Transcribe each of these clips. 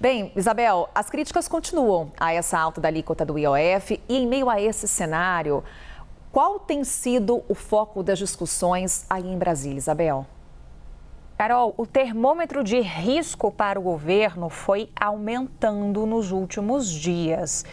Bem, Isabel, as críticas continuam a essa alta da alíquota do IOF e, em meio a esse cenário, qual tem sido o foco das discussões aí em Brasília, Isabel? Carol, o termômetro de risco para o governo foi aumentando nos últimos dias.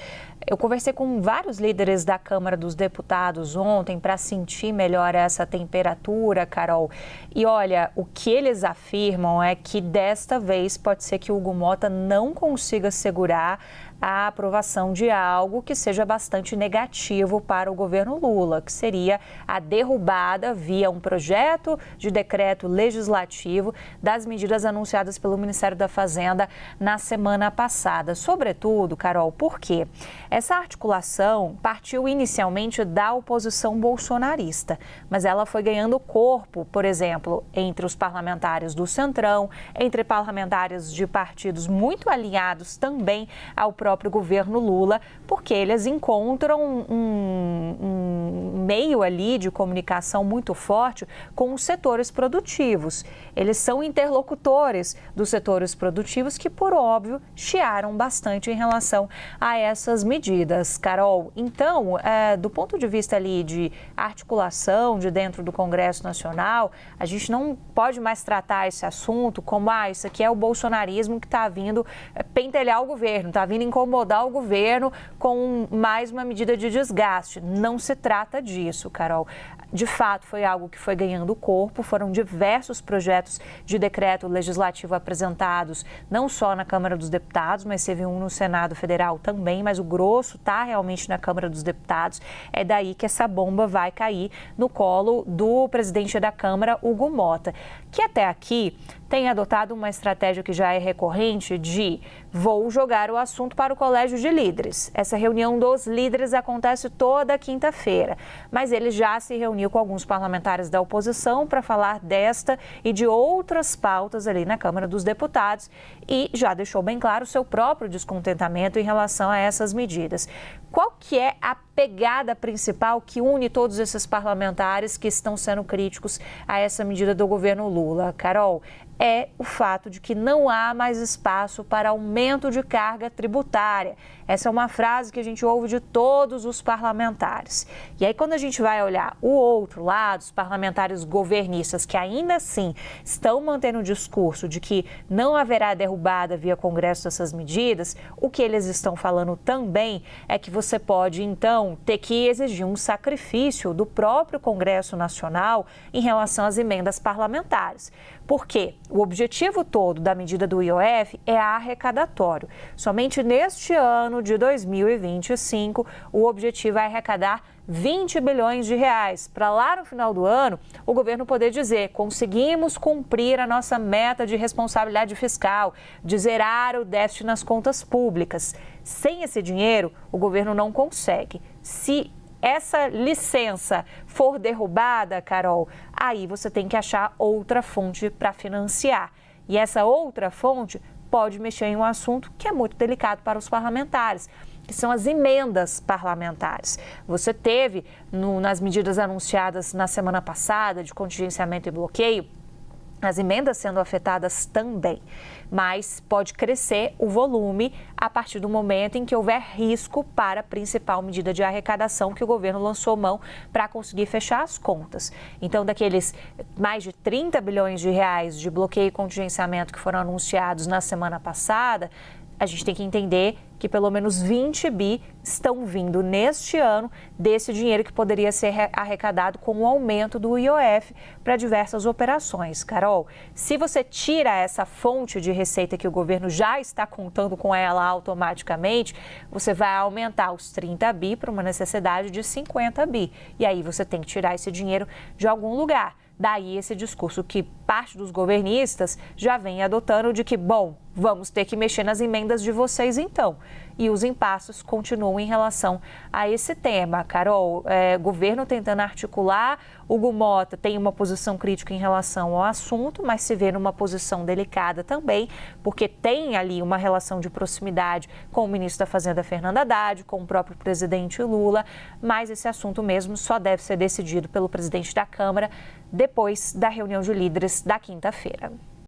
Eu conversei com vários líderes da Câmara dos Deputados ontem para sentir melhor essa temperatura, Carol. E olha, o que eles afirmam é que desta vez pode ser que o Hugo Motta não consiga segurar a aprovação de algo que seja bastante negativo para o governo Lula, que seria a derrubada via um projeto de decreto legislativo das medidas anunciadas pelo Ministério da Fazenda na semana passada. Sobretudo, Carol, por quê? Essa articulação partiu inicialmente da oposição bolsonarista, mas ela foi ganhando corpo, por exemplo, entre os parlamentares do Centrão, entre parlamentares de partidos muito alinhados também ao próprio governo Lula, porque eles encontram um meio ali de comunicação muito forte com os setores produtivos. Eles são interlocutores dos setores produtivos que, por óbvio, chiaram bastante em relação a essas medidas, Carol. Então, do ponto de vista ali de articulação de dentro do Congresso Nacional, a gente não pode mais tratar esse assunto como, isso aqui é o bolsonarismo que está vindo pentelhar o governo, está vindo incomodar o governo com mais uma medida de desgaste. Não se trata disso, Carol. De fato, foi algo que foi ganhando corpo, foram diversos projetos de decreto legislativo apresentados, não só na Câmara dos Deputados, mas teve um no Senado Federal também, mas o grosso está realmente na Câmara dos Deputados. É daí que essa bomba vai cair no colo do presidente da Câmara, Hugo Motta, que até aqui tem adotado uma estratégia que já é recorrente de vou jogar o assunto para o Colégio de Líderes. Essa reunião dos líderes acontece toda quinta-feira, mas ele já se reuniu com alguns parlamentares da oposição para falar desta e de outras pautas ali na Câmara dos Deputados e já deixou bem claro o seu próprio descontentamento em relação a essas medidas. Qual que é a pegada principal que une todos esses parlamentares que estão sendo críticos a essa medida do governo Lula, Carol? É o fato de que não há mais espaço para aumento de carga tributária. Essa é uma frase que a gente ouve de todos os parlamentares. E aí, quando a gente vai olhar o outro lado, os parlamentares governistas que ainda assim estão mantendo o discurso de que não haverá derrubada via Congresso dessas medidas, o que eles estão falando também é que você pode, então, ter que exigir um sacrifício do próprio Congresso Nacional em relação às emendas parlamentares. Por quê? O objetivo todo da medida do IOF é arrecadatório. Somente neste ano de 2025, o objetivo é arrecadar 20 bilhões de reais, para lá no final do ano o governo poder dizer conseguimos cumprir a nossa meta de responsabilidade fiscal, de zerar o déficit nas contas públicas. Sem esse dinheiro, o governo não consegue. Se essa licença for derrubada, Carol, aí você tem que achar outra fonte para financiar. E essa outra fonte pode mexer em um assunto que é muito delicado para os parlamentares, que são as emendas parlamentares. Você teve, nas medidas anunciadas na semana passada, de contingenciamento e bloqueio, as emendas sendo afetadas também, mas pode crescer o volume a partir do momento em que houver risco para a principal medida de arrecadação que o governo lançou mão para conseguir fechar as contas. Então, daqueles mais de 30 bilhões de reais de bloqueio e contingenciamento que foram anunciados na semana passada, a gente tem que entender que pelo menos 20 bi estão vindo neste ano desse dinheiro que poderia ser arrecadado com o aumento do IOF para diversas operações. Carol, se você tira essa fonte de receita que o governo já está contando com ela automaticamente, você vai aumentar os 30 bi para uma necessidade de 50 bi. E aí você tem que tirar esse dinheiro de algum lugar. Daí esse discurso que parte dos governistas já vem adotando de que, bom, vamos ter que mexer nas emendas de vocês então. E os impasses continuam em relação a esse tema. Carol, governo tentando articular, Hugo Motta tem uma posição crítica em relação ao assunto, mas se vê numa posição delicada também, porque tem ali uma relação de proximidade com o ministro da Fazenda, Fernando Haddad, com o próprio presidente Lula, mas esse assunto mesmo só deve ser decidido pelo presidente da Câmara depois da reunião de líderes da quinta-feira.